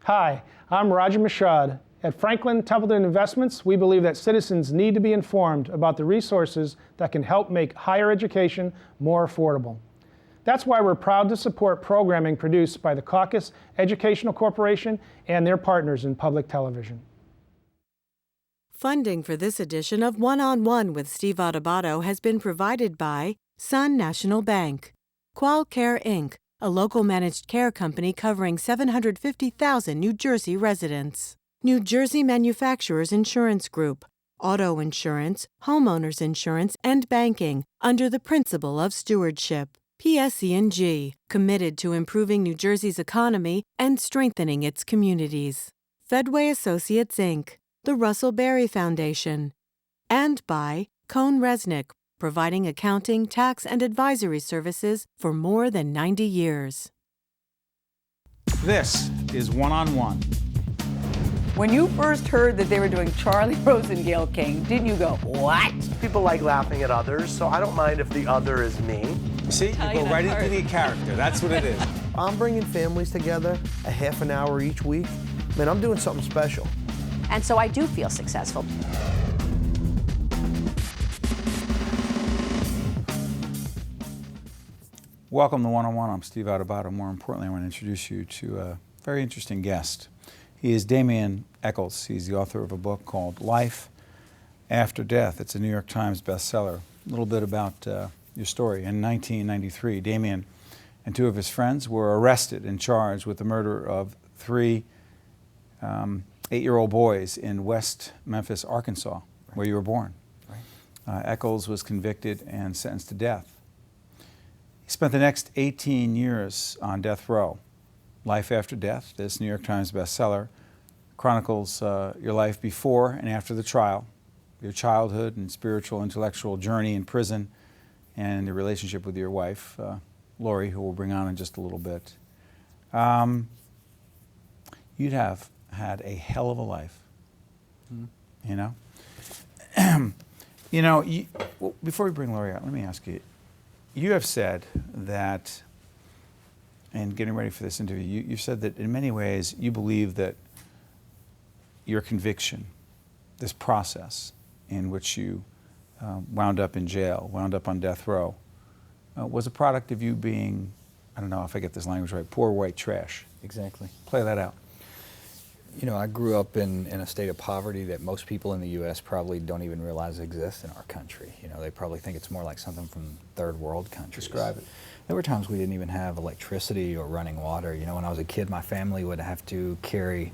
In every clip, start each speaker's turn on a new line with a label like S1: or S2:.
S1: Hi, I'm Roger Mashad. At Franklin Templeton Investments, we believe that citizens need to be informed about the resources that can help make higher education more affordable. That's why we're proud to support programming produced by the Caucus Educational Corporation and their partners in public television.
S2: Funding for this edition of One-on-One with Steve Adubato has been provided by Sun National Bank, Qualcare Inc., a local managed care company covering 750,000 New Jersey residents, New Jersey Manufacturers Insurance Group, auto insurance, homeowners insurance, and banking under the principle of stewardship. PSE&G, committed to improving New Jersey's economy and strengthening its communities. Fedway Associates, Inc., the Russell Berry Foundation, and by Cohn Resnick, providing accounting, tax, and advisory services for more than 90 years.
S3: This is One-on-One.
S4: When you first heard that they were doing Charlie Rose and Gayle King, didn't you go, what?
S5: People like laughing at others, so I don't mind if the other is me.
S3: See, you go right into the character. That's what it is.
S6: I'm bringing families together a half an hour each week. Man, I'm doing something special.
S7: And so I do feel successful.
S3: Welcome to One-on-One. I'm Steve Adubato. More importantly, I want to introduce you to a very interesting guest. He is Damien Echols. He's the author of a book called Life After Death. It's a New York Times bestseller. A little bit about your story. In 1993, Damien and two of his friends were arrested and charged with the murder of three 8-year-old boys in West Memphis, Arkansas, where you were born. Echols was convicted and sentenced to death. He spent the next 18 years on death row. Life After Death, this New York Times bestseller, chronicles your life before and after the trial, your childhood and spiritual, intellectual journey in prison, and the relationship with your wife, Laurie, who we'll bring on in just a little bit. You'd have had a hell of a life, you know? Before we bring Laurie out, let me ask you, you have said that, and getting ready for this interview, you've said that in many ways you believe that your conviction, this process in which you wound up in jail, wound up on death row, was a product of you being, I don't know if I get this language right, poor white trash.
S8: Exactly.
S3: Play that out.
S8: You know, I grew up in a state of poverty that most people in the U.S. probably don't even realize exists in our country. You know, they probably think it's more like something from third world countries.
S3: Describe it.
S8: There were times we didn't even have electricity or running water. You know, when I was a kid, my family would have to carry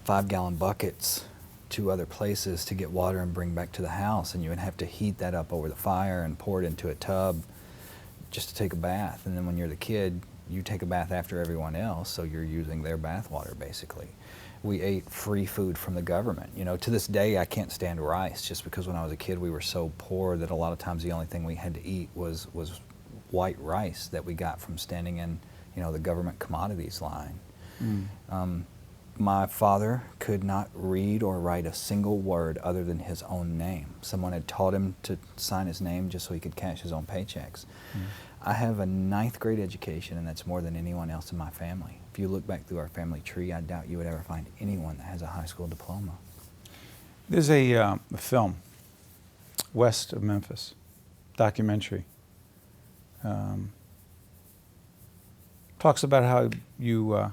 S8: 5-gallon buckets to other places to get water and bring back to the house, and you would have to heat that up over the fire and pour it into a tub just to take a bath. And then when you're the kid, you take a bath after everyone else, so you're using their bath water basically. We ate free food from the government. You know, to this day, I can't stand rice, just because when I was a kid, we were so poor that a lot of times the only thing we had to eat was white rice that we got from standing in, you know, the government commodities line. My father could not read or write a single word other than his own name. Someone had taught him to sign his name just so he could cash his own paychecks. I have a 9th grade education, and that's more than anyone else in my family. If you look back through our family tree, I doubt you would ever find anyone that has a high school diploma.
S3: There's a film, West of Memphis, documentary. Talks about how you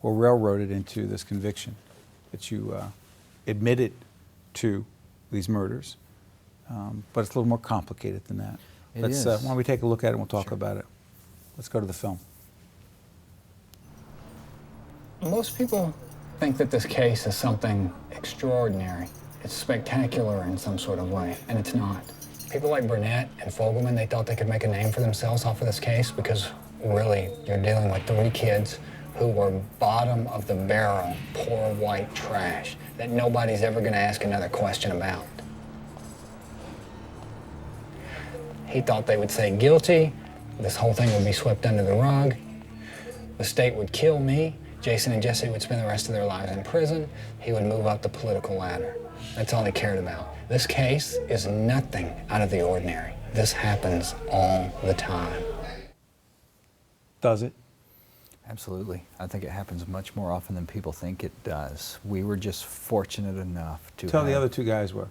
S3: were railroaded into this conviction, that you admitted to these murders, but it's a little more complicated than that. Why don't we take a look at it and we'll talk about it. Let's go to the film.
S9: Most people think that this case is something extraordinary. It's spectacular in some sort of way, and it's not. People like Burnett and Fogelman, they thought they could make a name for themselves off of this case because really, you're dealing with 3 kids who were bottom of the barrel, poor white trash that nobody's ever going to ask another question about. He thought they would say guilty, this whole thing would be swept under the rug, the state would kill me, Jason and Jesse would spend the rest of their lives in prison, he would move up the political ladder. That's all he cared about. This case is nothing out of the ordinary. This happens all the time.
S3: Does it?
S8: Absolutely. I think it happens much more often than people think it does. We were just fortunate enough to
S3: Tell the
S8: have
S3: other two guys were.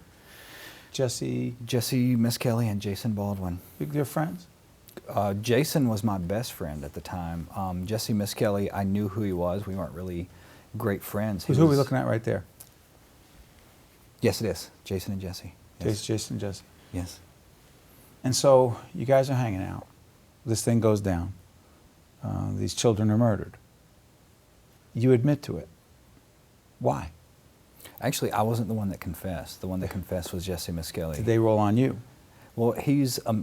S3: Jesse.
S8: Jesse Miskelly and Jason Baldwin.
S3: They're friends?
S8: Jason was my best friend at the time. Jesse Miskelly, I knew who he was. We weren't really great friends.
S3: Who are we looking at right there?
S8: Yes, it is. Jason and Jesse. Yes.
S3: Jason and Jesse.
S8: Yes.
S3: And so you guys are hanging out. This thing goes down. These children are murdered. You admit to it. Why?
S8: Actually, I wasn't the one that confessed. The one that confessed was Jesse Miskelly.
S3: Did they roll on you?
S8: Well,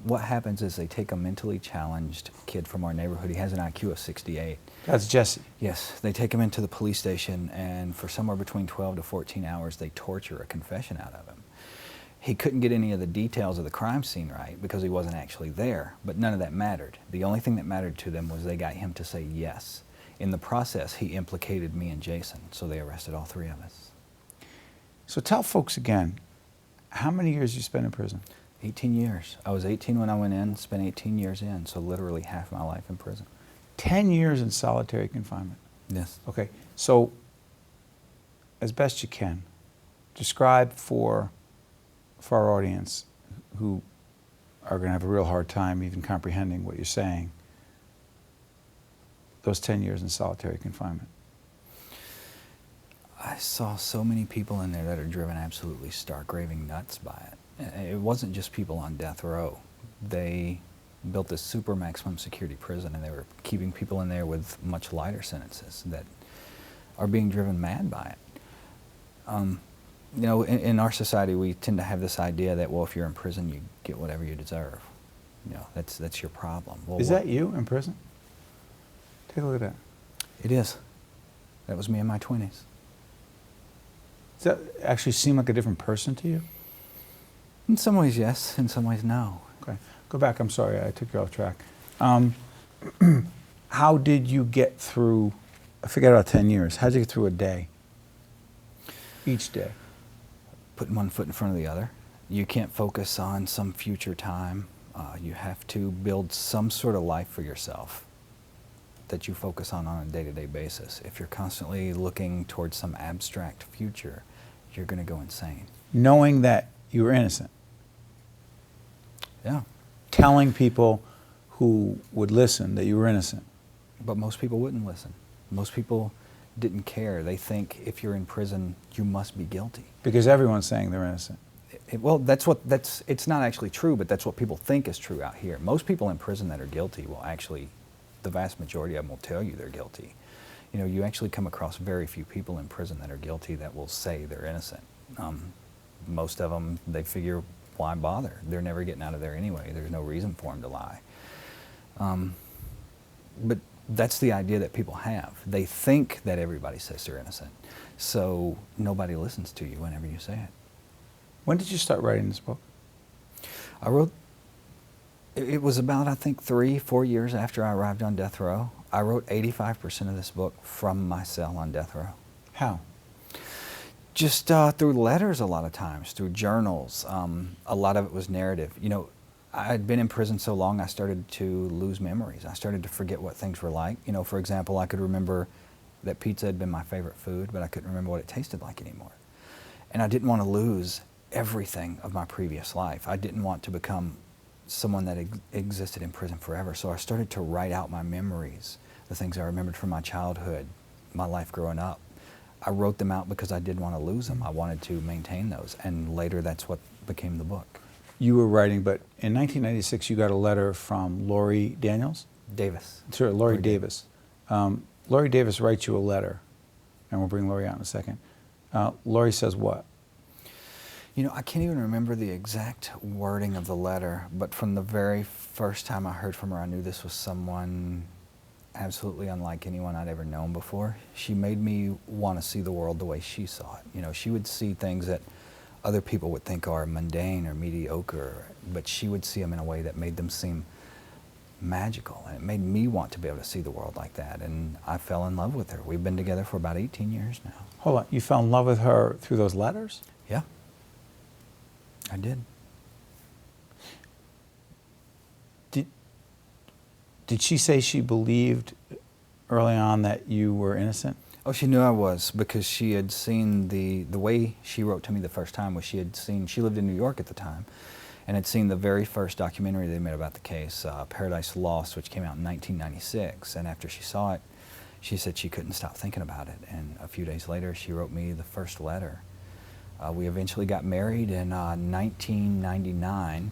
S8: what happens is they take a mentally challenged kid from our neighborhood. He has an IQ of 68.
S3: That's Jesse.
S8: Yes, they take him into the police station, and for somewhere between 12 to 14 hours, they torture a confession out of him. He couldn't get any of the details of the crime scene right because he wasn't actually there, but none of that mattered. The only thing that mattered to them was they got him to say yes. In the process, he implicated me and Jason, so they arrested all three of us.
S3: So tell folks again, how many years you spent in prison?
S8: 18 years. I was 18 when I went in, spent 18 years in, so literally half my life in prison.
S3: 10 years in solitary confinement.
S8: Yes.
S3: Okay, so as best you can, describe for our audience who are going to have a real hard time even comprehending what you're saying, those 10 years in solitary confinement.
S8: I saw so many people in there that are driven absolutely stark raving nuts by it. It wasn't just people on death row. They built this super maximum security prison, and they were keeping people in there with much lighter sentences that are being driven mad by it. You know, in our society, we tend to have this idea that, well, if you're in prison, you get whatever you deserve. You know, that's your problem. Well,
S3: Is that you in prison? Take a look at that.
S8: It is. That was me in my 20s.
S3: Does that actually seem like a different person to you?
S8: In some ways, yes. In some ways, no.
S3: Okay. Go back. I'm sorry. I took you off track. How did you get through, I forget about 10 years, how did you get through a day? Each day?
S8: Putting one foot in front of the other. You can't focus on some future time. You have to build some sort of life for yourself that you focus on a day-to-day basis. If you're constantly looking towards some abstract future, you're going to go insane.
S3: Knowing that you were innocent.
S8: Yeah.
S3: Telling people who would listen that you were innocent.
S8: But most people wouldn't listen. Most people didn't care. They think if you're in prison, you must be guilty.
S3: Because everyone's saying they're innocent.
S8: Well, it's not actually true, but that's what people think is true out here. Most people in prison that are guilty will actually, the vast majority of them will tell you they're guilty. You know, you actually come across very few people in prison that are guilty that will say they're innocent. Most of them, they figure, why bother? They're never getting out of there anyway. There's no reason for them to lie. But that's the idea that people have. They think that everybody says they're innocent. So nobody listens to you whenever you say it.
S3: When did you start writing this book?
S8: I wrote, it was about, I think, 3-4 years after I arrived on death row. I wrote 85% of this book from my cell on death row.
S3: How?
S8: Just through letters a lot of times, through journals. A lot of it was narrative. You know, I had been in prison so long I started to lose memories. I started to forget what things were like. You know, for example, I could remember that pizza had been my favorite food, but I couldn't remember what it tasted like anymore. And I didn't want to lose everything of my previous life. I didn't want to become someone that existed in prison forever. So I started to write out my memories, the things I remembered from my childhood, my life growing up. I wrote them out because I didn't want to lose them. I wanted to maintain those. And later that's what became the book.
S3: You were writing, but in 1996 you got a letter from Laurie Daniels?
S8: Davis.
S3: Sure, Laurie Davis. Laurie Davis writes you a letter, and we'll bring Laurie out in a second. Laurie says what?
S8: You know, I can't even remember the exact wording of the letter, but from the very first time I heard from her, I knew this was someone absolutely unlike anyone I'd ever known before. She made me want to see the world the way she saw it. You know, she would see things that other people would think are mundane or mediocre, but she would see them in a way that made them seem magical, and it made me want to be able to see the world like that, and I fell in love with her. We've been together for about 18 years now.
S3: Hold on, you fell in love with her through those letters?
S8: Yeah, I did.
S3: Did she say she believed early on that you were innocent?
S8: Oh, she knew I was, because she had seen the way she wrote to me the first time was she lived in New York at the time, and had seen the very first documentary they made about the case, Paradise Lost, which came out in 1996. And after she saw it, she said she couldn't stop thinking about it. And a few days later, she wrote me the first letter. We eventually got married in 1999.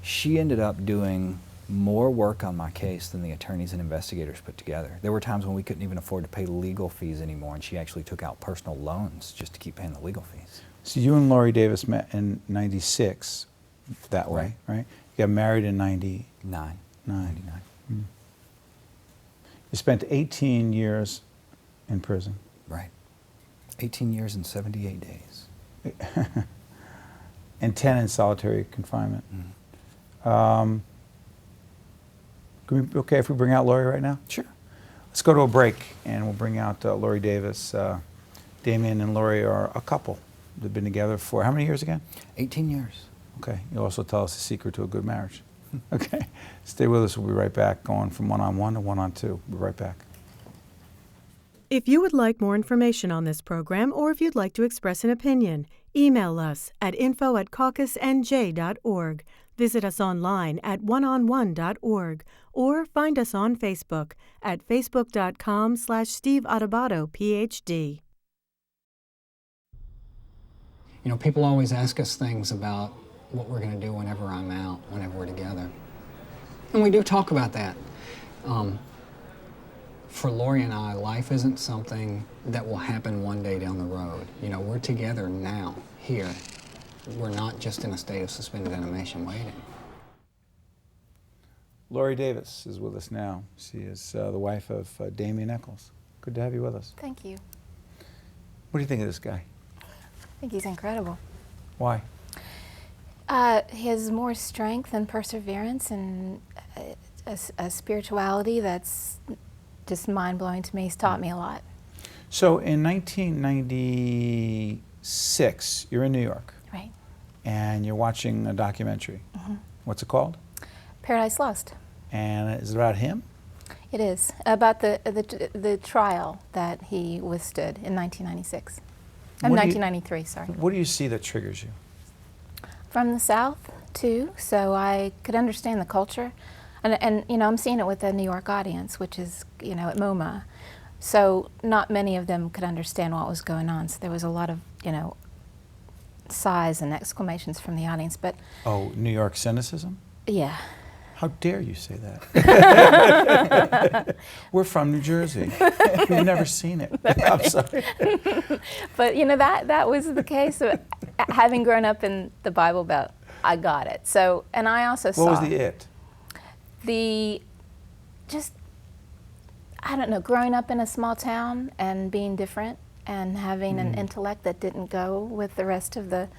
S8: She ended up doing more work on my case than the attorneys and investigators put together. There were times when we couldn't even afford to pay legal fees anymore, and she actually took out personal loans just to keep paying the legal fees.
S3: So you and Laurie Davis met in '96, that way, right? You got married in '99.
S8: 99.
S3: Mm. You spent 18 years in prison.
S8: Right. 18 years and 78 days.
S3: And 10 in solitary confinement.
S8: Mm.
S3: Can we be okay if we bring out Laurie right now?
S8: Sure.
S3: Let's go to a break, and we'll bring out Laurie Davis. Damien and Laurie are a couple. They've been together for how many years again?
S8: 18 years.
S3: Okay. You'll also tell us the secret to a good marriage. Okay. Stay with us. We'll be right back, going from one-on-one to one-on-two. We'll be right back.
S2: If you would like more information on this program, or if you'd like to express an opinion, email us at info@caucusnj.org. Visit us online at oneonone.org, or find us on Facebook at facebook.com/Steve Adubato, PhD.
S9: You know, people always ask us things about what we're going to do whenever I'm out, whenever we're together. And we do talk about that. For Laurie and I, life isn't something that will happen one day down the road. You know, we're together now, here. We're not just in a state of suspended animation waiting.
S3: Laurie Davis is with us now. She is the wife of Damien Echols. Good to have you with us.
S10: Thank you.
S3: What do you think of this guy?
S10: I think he's incredible.
S3: Why?
S10: He has more strength and perseverance and a spirituality that's just mind-blowing to me. He's taught me a lot.
S3: So in 1996, you're in New York.
S10: Right.
S3: And you're watching a documentary.
S10: Mm-hmm.
S3: What's it called?
S10: Paradise Lost.
S3: And is it about him?
S10: It is, about the trial that he withstood in 1996. 1993, sorry.
S3: What do you see that triggers you?
S10: From the South, too, so I could understand the culture. And you know, I'm seeing it with a New York audience, which is, you know, at MoMA. So not many of them could understand what was going on. So there was a lot of, you know, sighs and exclamations from the audience. But
S3: oh, New York cynicism?
S10: Yeah.
S3: How dare you say that? We're from New Jersey. We've never seen it. I'm sorry.
S10: But you know, that was the case of having grown up in the Bible Belt. I got it. So, and I also saw.
S3: What was the it?
S10: I don't know, growing up in a small town and being different and having an intellect that didn't go with the rest of the,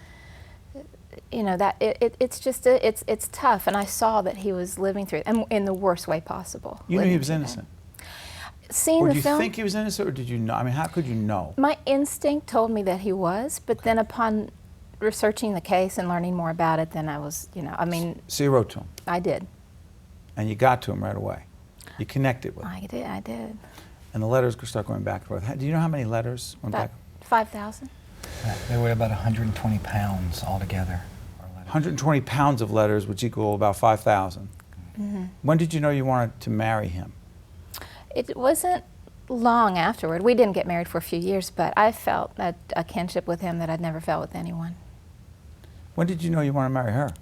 S10: you know, that it's just, it's tough. And I saw that he was living through it, and in the worst way possible.
S3: You knew he was innocent?
S10: Seeing the film.
S3: Did you think he was innocent, or did you know? I mean, how could you know?
S10: My instinct told me that he was, but then upon researching the case and learning more about it, then I was, you know, I mean.
S3: So you wrote to him?
S10: I did.
S3: And you got to him right away? You connected with him?
S10: I did.
S3: And the letters start going back and forth. Do you know how many letters went back?
S10: 5,000.
S8: They weigh about 120 pounds altogether.
S3: 120 pounds of letters, which equal about 5,000.
S10: Mm-hmm.
S3: When did you know you wanted to marry him?
S10: It wasn't long afterward. We didn't get married for a few years, but I felt a kinship with him that I'd never felt with anyone.
S3: When did you know you wanted to marry her?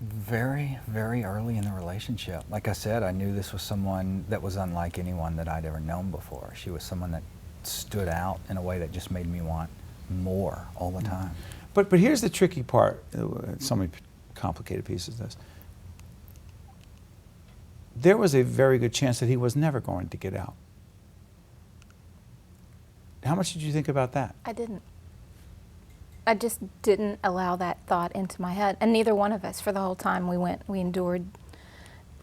S8: Very, very early in the relationship. Like I said, I knew this was someone that was unlike anyone that I'd ever known before. She was someone that stood out in a way that just made me want more all the time.
S3: But here's the tricky part. So many complicated pieces of this. There was a very good chance that he was never going to get out. How much did you think about that?
S10: I didn't. I just didn't allow that thought into my head, and neither one of us. For the whole time we endured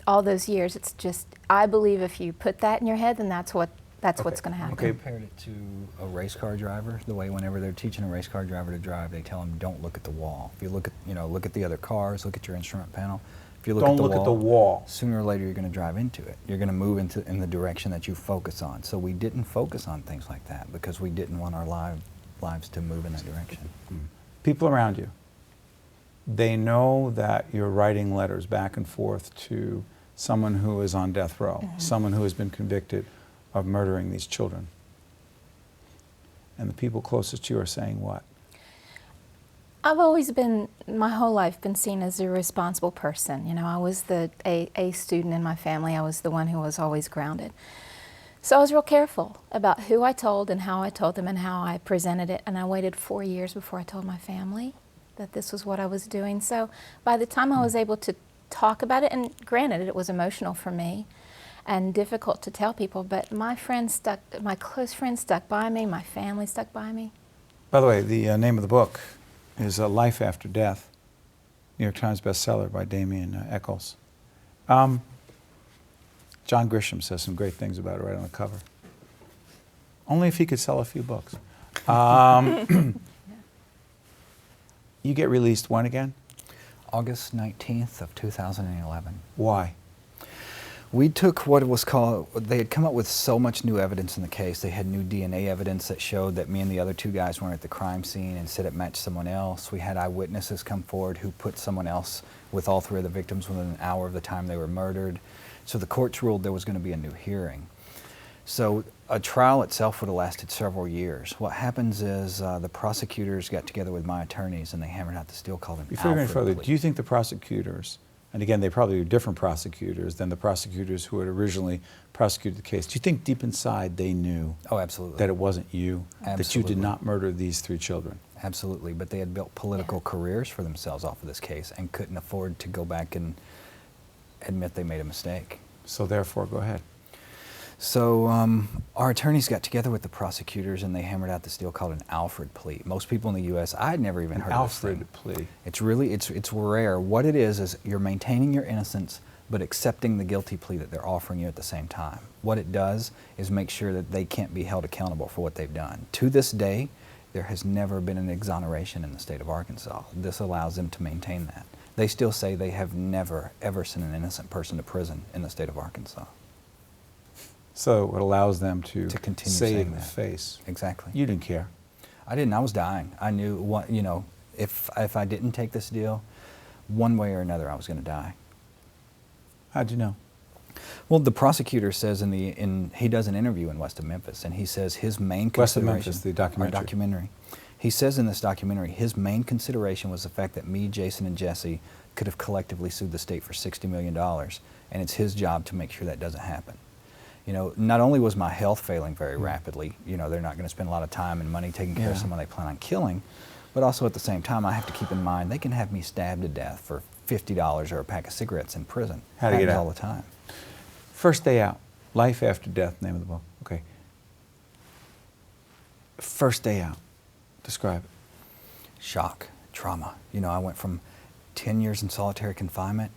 S10: all those years. It's just, I believe if you put that in your head, then that's what's going to happen.
S8: I compared it to a race car driver. The way whenever they're teaching a race car driver to drive, they tell them don't look at the wall. If you look at, look at the other cars, look at your instrument panel. If If you look
S3: Don't look at the wall.
S8: Sooner or later, you're going to drive into it. You're going to move in the direction that you focus on. So we didn't focus on things like that because we didn't want our lives to move in that direction.
S3: People around you, they know that you're writing letters back and forth to someone who is on death row, someone who has been convicted of murdering these children. And the people closest to you are saying what?
S10: I've always been, my whole life, been seen as a responsible person. You know, I was the A student in my family. I was the one who was always grounded. So I was real careful about who I told and how I told them and how I presented it. And I waited 4 years before I told my family that this was what I was doing. So by the time I was able to talk about it, and granted, it was emotional for me and difficult to tell people, but my close friends stuck by me, my family stuck by me.
S3: By the way, the name of the book is Life After Death, New York Times bestseller by Damien Echols. John Grisham says some great things about it right on the cover. Only if he could sell a few books. You get released when again?
S8: August 19th of 2011.
S3: Why?
S8: We took what was called, they had come up with so much new evidence in the case. They had new DNA evidence that showed that me and the other two guys weren't at the crime scene and said it matched someone else. We had eyewitnesses come forward who put someone else with all three of the victims within an hour of the time they were murdered. So the courts ruled there was going to be a new hearing. So a trial itself would have lasted several years. What happens is the prosecutors got together with my attorneys and they hammered out this deal called an
S3: Before we go any further,
S8: plea.
S3: do you think the prosecutors, and again, they probably are different prosecutors than the prosecutors who had originally prosecuted the case, do you think deep inside they knew
S8: Oh, absolutely.
S3: that it wasn't you, that you did
S8: Absolutely.
S3: not murder these 3 children?
S8: Absolutely, but they had built political careers for themselves off of this case and couldn't afford to go back and admit they made a mistake.
S3: So therefore, go ahead.
S8: So our attorneys got together with the prosecutors and they hammered out this deal called an Alfred plea. Most people in the U.S., I had never even heard of this thing.
S3: Alfred plea.
S8: It's really, it's rare. What it is you're maintaining your innocence but accepting the guilty plea that they're offering you at the same time. What it does is make sure that they can't be held accountable for what they've done. To this day, there has never been an exoneration in the state of Arkansas. This allows them to maintain that. They still say they have never, ever sent an innocent person to prison in the state of Arkansas.
S3: So it allows them to
S8: continue
S3: save
S8: saying
S3: the
S8: that.
S3: face.
S8: Exactly.
S3: You didn't care.
S8: I didn't. I was dying. I knew what, you know, if I didn't take this deal, one way or another, I was going to die.
S3: How'd you know?
S8: Well, the prosecutor says he does an interview in West of Memphis, and he says his main
S3: West of
S8: consideration.
S3: Memphis, the documentary.
S8: He says in this documentary, his main consideration was the fact that me, Jason, and Jesse could have collectively sued the state for $60 million, and it's his job to make sure that doesn't happen. You know, not only was my health failing very rapidly, you know, they're not going to spend a lot of time and money taking care of someone they plan on killing, but also at the same time, I have to keep in mind they can have me stabbed to death for $50 or a pack of cigarettes in prison.
S3: How to get out?
S8: All the time.
S3: First day out. Life After Death, name of the book. Okay. First day out. Describe it.
S8: Shock, trauma. You know, I went from 10 years in solitary confinement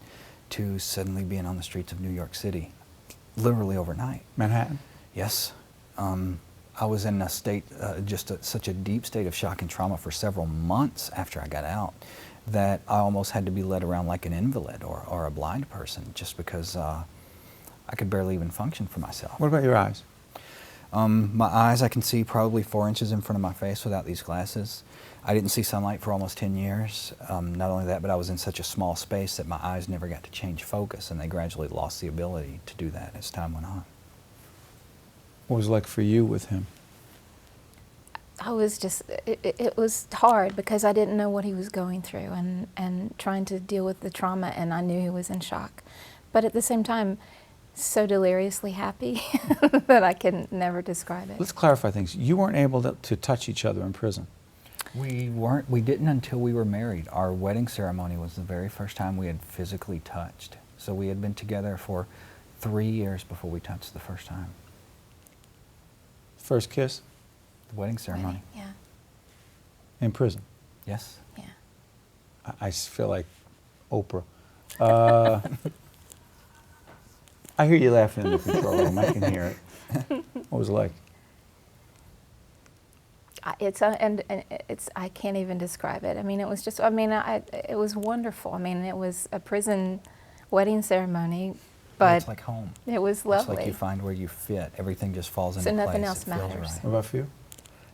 S8: to suddenly being on the streets of New York City, literally overnight.
S3: Manhattan?
S8: Yes. I was in a state, such a deep state of shock and trauma for several months after I got out that I almost had to be led around like an invalid or a blind person just because I could barely even function for myself.
S3: What about your eyes?
S8: My eyes, I can see probably 4 inches in front of my face without these glasses. I didn't see sunlight for almost 10 years. Not only that, but I was in such a small space that my eyes never got to change focus, and they gradually lost the ability to do that as time went on.
S3: What was it like for you with him?
S10: I was just, it was hard because I didn't know what he was going through and trying to deal with the trauma, and I knew he was in shock. But at the same time, so deliriously happy that I can never describe it.
S3: Let's clarify things. You weren't able to touch each other in prison.
S8: We didn't until we were married. Our wedding ceremony was the very first time we had physically touched. So we had been together for 3 years before we touched the first time.
S3: First kiss?
S8: The wedding ceremony.
S10: Yeah.
S3: In prison?
S8: Yes.
S10: Yeah.
S3: I feel like Oprah. I hear you laughing in the control room. I can hear it. What was it like?
S10: I can't even describe it. I mean, it was just, it was wonderful. I mean, it was a prison wedding ceremony, but
S8: it's like home.
S10: it was
S8: It's
S10: lovely.
S8: like you find where you fit. Everything just falls into
S10: So
S8: place.
S10: nothing else
S8: It feels
S10: matters.
S8: right.
S3: What about for you?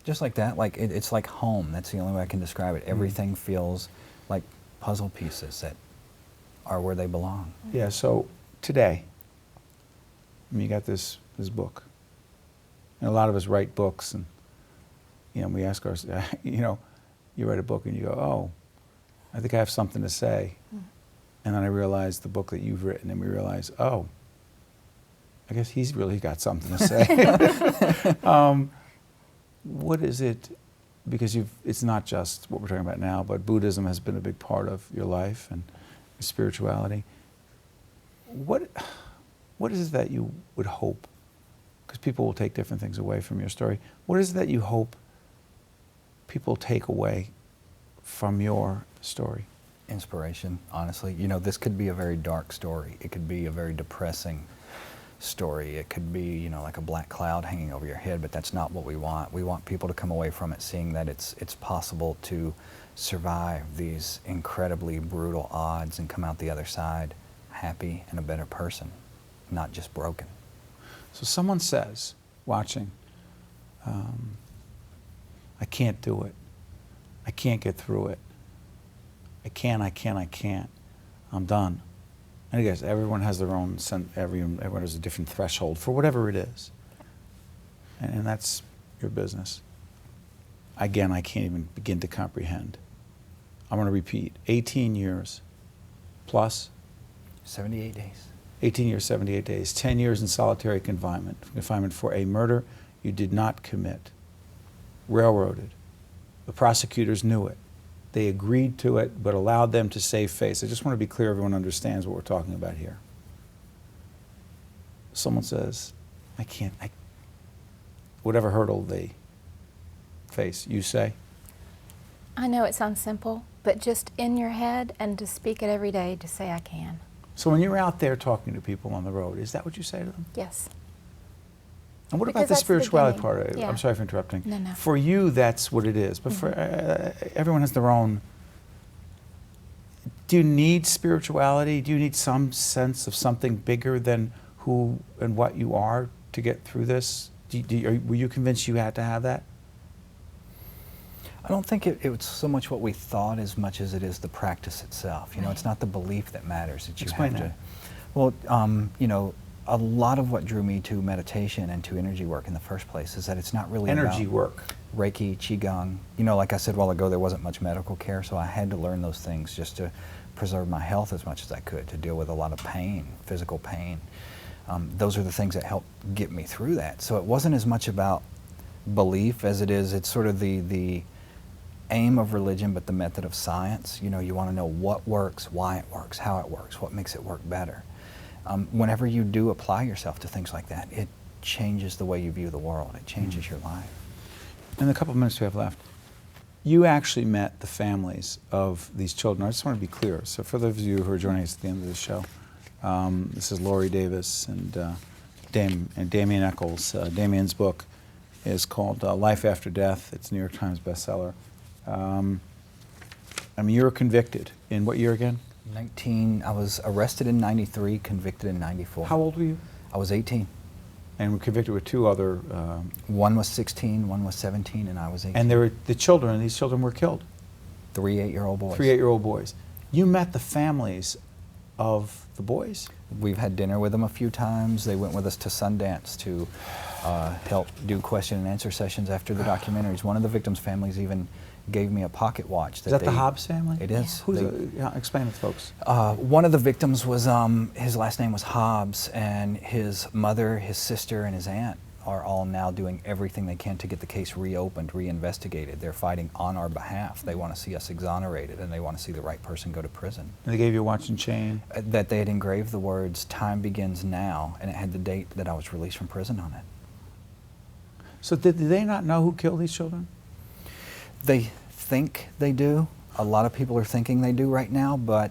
S8: Just like that, like it's like home. That's the only way I can describe it. Everything feels like puzzle pieces that are where they belong.
S3: Yeah, so today, I mean, you got this book. And a lot of us write books, and we ask ourselves, you write a book and you go, oh, I think I have something to say. And then I realize the book that you've written, and we realize, oh, I guess he's really got something to say. What is it, because it's not just what we're talking about now, but Buddhism has been a big part of your life and your spirituality. What is it that you would hope, because people will take different things away from your story, what is it that you hope people take away from your story?
S8: Inspiration, honestly. This could be a very dark story. It could be a very depressing story. It could be, like a black cloud hanging over your head, but that's not what we want. We want people to come away from it seeing that it's possible to survive these incredibly brutal odds and come out the other side happy and a better person, not just broken.
S3: So someone says, watching, I can't do it. I can't get through it. I can't. I'm done. And I guess everyone has their own, everyone has a different threshold for whatever it is. And that's your business. Again, I can't even begin to comprehend. I'm going to repeat, 18 years plus.
S8: 78 days.
S3: 18 years, 78 days, 10 years in solitary confinement for a murder you did not commit. Railroaded. The prosecutors knew it. They agreed to it, but allowed them to save face. I just want to be clear everyone understands what we're talking about here. Someone says, I can't, whatever hurdle they face, you say?
S10: I know it sounds simple, but just in your head and to speak it every day, to say I can.
S3: So when you're out there talking to people on the road, is that what you say to them?
S10: Yes.
S3: And what
S10: Because
S3: about the
S10: that's the
S3: spirituality
S10: beginning.
S3: part?
S10: Yeah.
S3: I'm sorry for interrupting.
S10: No.
S3: For you, that's what it is. But for everyone has their own. Do you need spirituality? Do you need some sense of something bigger than who and what you are to get through this? Were you convinced you had to have that?
S8: I don't think it was so much what we thought as much as it is the practice itself. It's not the belief that matters. That you
S3: Explain
S8: have
S3: that.
S8: to. Well, a lot of what drew me to meditation and to energy work in the first place is that it's not really
S3: Energy
S8: about
S3: work.
S8: Reiki, Qigong. Like I said a while ago, there wasn't much medical care, so I had to learn those things just to preserve my health as much as I could, to deal with a lot of pain, physical pain. Those are the things that helped get me through that. So it wasn't as much about belief as it's sort of the aim of religion, but the method of science. You want to know what works, why it works, how it works, what makes it work better. Whenever you do apply yourself to things like that, it changes the way you view the world. It changes your life.
S3: In the couple of minutes we have left, you actually met the families of these children. I just want to be clear. So for those of you who are joining us at the end of the show, this is Laurie Davis and Damien Echols. Damien's book is called Life After Death. It's a New York Times bestseller. You were convicted. In what year again?
S8: I was arrested in 93, convicted in 94.
S3: How old were you?
S8: I was 18.
S3: And were convicted with two other...
S8: One was 16, one was 17, and I was 18.
S3: And they were the children, and these children were killed.
S8: 3 8-year-old boys.
S3: 3 8-year-old boys. You met the families of the boys?
S8: We've had dinner with them a few times. They went with us to Sundance to help do question and answer sessions after the documentaries. One of the victims' families even gave me a pocket watch.
S3: Is that the Hobbs family?
S8: It is.
S3: Explain it to folks.
S8: One of the victims was, his last name was Hobbs, and his mother, his sister, and his aunt are all now doing everything they can to get the case reopened, reinvestigated. They're fighting on our behalf. They want to see us exonerated, and they want to see the right person go to prison.
S3: And they gave you a watch and chain?
S8: That they had engraved the words, "Time begins now," and it had the date that I was released from prison on it.
S3: So did they not know who killed these children?
S8: They think they do. A lot of people are thinking they do right now, but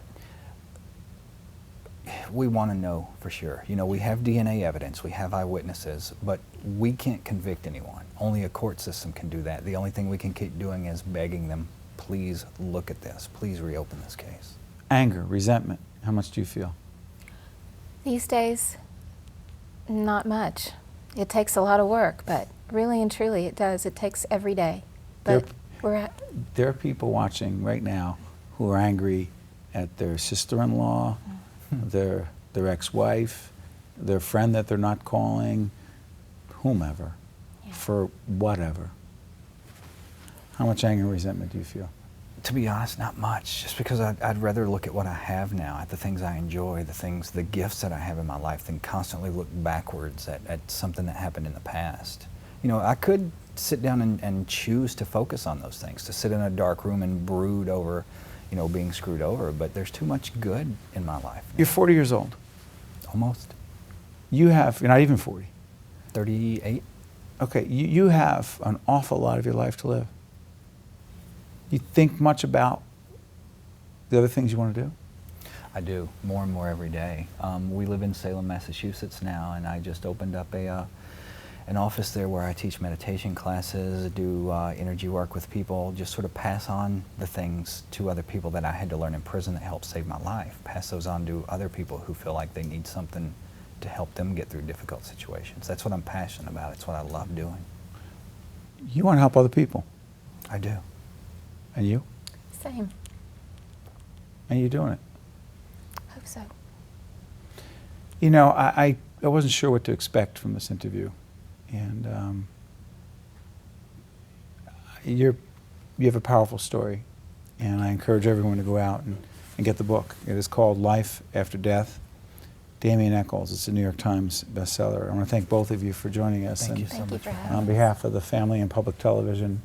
S8: we want to know for sure. We have DNA evidence, we have eyewitnesses, but we can't convict anyone. Only a court system can do that. The only thing we can keep doing is begging them, please look at this, please reopen this case.
S3: Anger, resentment, how much do you feel?
S10: These days, not much. It takes a lot of work, but really and truly it does. It takes every day. But
S3: there are people watching right now who are angry at their sister-in-law, their ex-wife, their friend that they're not calling, whomever, for whatever. How much anger and resentment do you feel?
S8: To be honest, not much, just because I'd rather look at what I have now, at the things I enjoy, the gifts that I have in my life, than constantly look backwards at something that happened in the past. You know, I could sit down and choose to focus on those things, to sit in a dark room and brood over, you know, being screwed over, but there's too much good in my life.
S3: You're 40 years old.
S8: Almost.
S3: You're not even 40.
S8: 38.
S3: Okay, you have an awful lot of your life to live. You think much about the other things you want to do?
S8: I do, more and more every day. We live in Salem, Massachusetts now, and I just opened up an office there where I teach meditation classes, do energy work with people, just sort of pass on the things to other people that I had to learn in prison that helped save my life. Pass those on to other people who feel like they need something to help them get through difficult situations. That's what I'm passionate about. It's what I love doing.
S3: You want to help other people?
S8: I do.
S3: And you?
S10: Same.
S3: And you're doing it?
S10: Hope so.
S3: You know, I wasn't sure what to expect from this interview. And you have a powerful story. And I encourage everyone to go out and get the book. It is called Life After Death. Damien Echols. It's a New York Times bestseller. I want to thank both of you for joining us.
S8: Thank you so much.
S3: On behalf of the family and public television,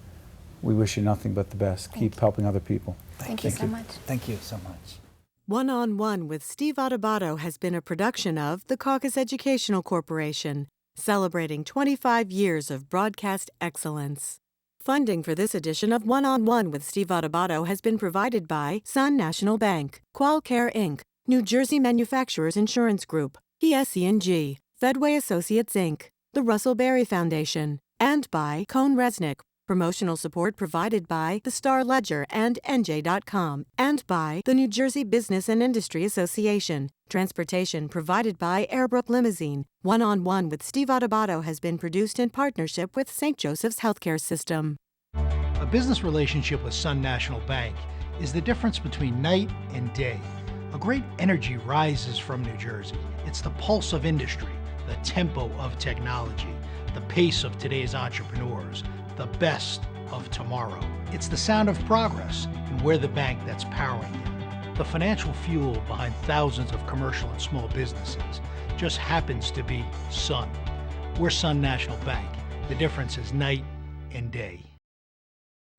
S3: we wish you nothing but the best. Keep helping other people.
S10: Thank you so much.
S8: Thank you so much.
S2: One-on-One with Steve Adubato has been a production of the Caucus Educational Corporation, celebrating 25 years of broadcast excellence. Funding for this edition of One-on-One with Steve Adubato has been provided by Sun National Bank, Qualcare Inc., New Jersey Manufacturers Insurance Group, PSE&G, Fedway Associates Inc., the Russell Berry Foundation, and by Cone Resnick. Promotional support provided by the Star Ledger and NJ.com, and by the New Jersey Business and Industry Association. Transportation provided by Airbrook Limousine. One-on-One with Steve Adubato has been produced in partnership with St. Joseph's Healthcare System.
S1: A business relationship with Sun National Bank is the difference between night and day. A great energy rises from New Jersey. It's the pulse of industry, the tempo of technology, the pace of today's entrepreneurs, the best of tomorrow. It's the sound of progress, and we're the bank that's powering it. The financial fuel behind thousands of commercial and small businesses just happens to be Sun. We're Sun National Bank. The difference is night and day.